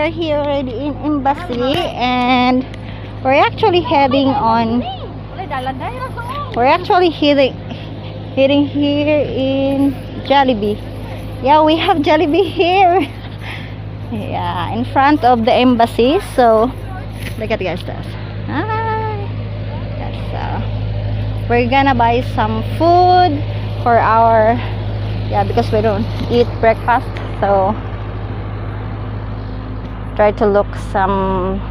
are here already in Embassy, and we're actually heading on. We're actually heading here in Jollibee. Yeah, we have Jollibee here. Yeah, in front of the embassy. So look at guys this. Hi. Yes, we're gonna buy some food for our, yeah, because we don't eat breakfast, so try to look some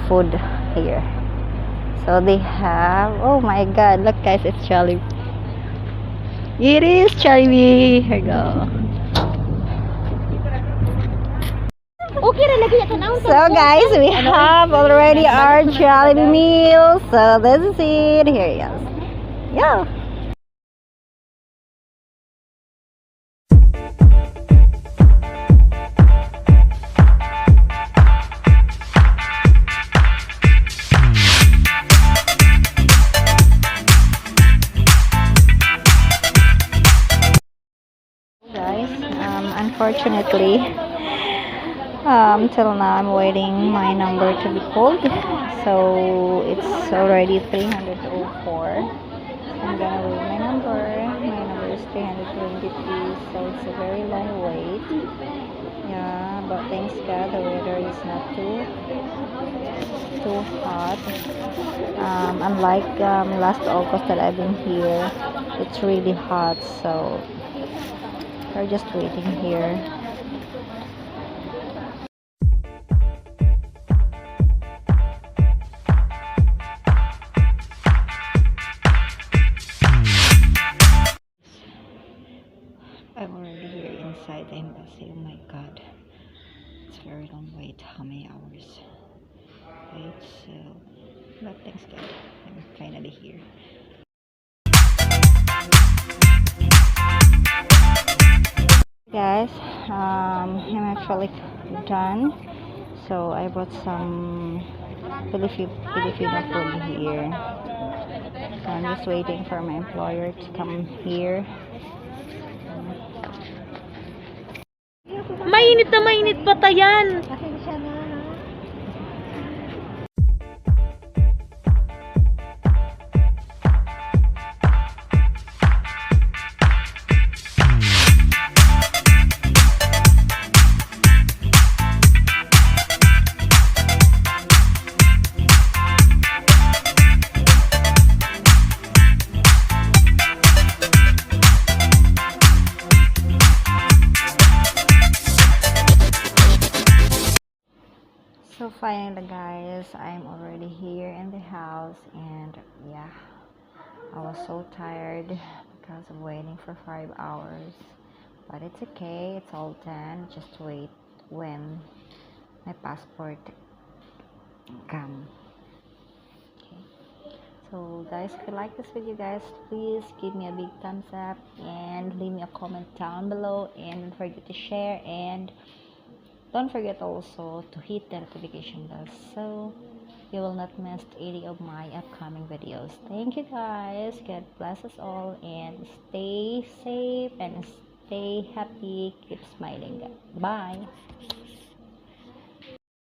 food here. So they have, oh my god, look guys, it's Jollibee. It is Jollibee. Here we go. So guys, we have already our Jollibee meal. So this is it. Here it is. Yeah. Guys, unfortunately, till now I'm waiting my number to be called. So it's already 304. I'm gonna wait my number. My number is 323. So it's a very long wait. Yeah, but thanks God the weather is not too hot. Unlike last August that I've been here, it's really hot. So we're just waiting here. I'm already here inside the embassy. Oh my god, it's a very long wait. How many hours? Wait, so but thanks God, I'm finally here. Guys, I'm actually done. So I bought some Filipino food here. So I'm just waiting for my employer to come here. Mainit na mainit pa tayan. So finally guys, I'm already here in the house, and yeah, I was so tired because of waiting for 5 hours, but it's okay, it's all done. Just wait when my passport come. Okay, so guys, if you like this video guys, please give me a big thumbs up and leave me a comment down below, and don't forget to share, and don't forget also to hit the notification bell so you will not miss any of my upcoming videos. Thank you guys. God bless us all, and stay safe and stay happy. Keep smiling. Bye.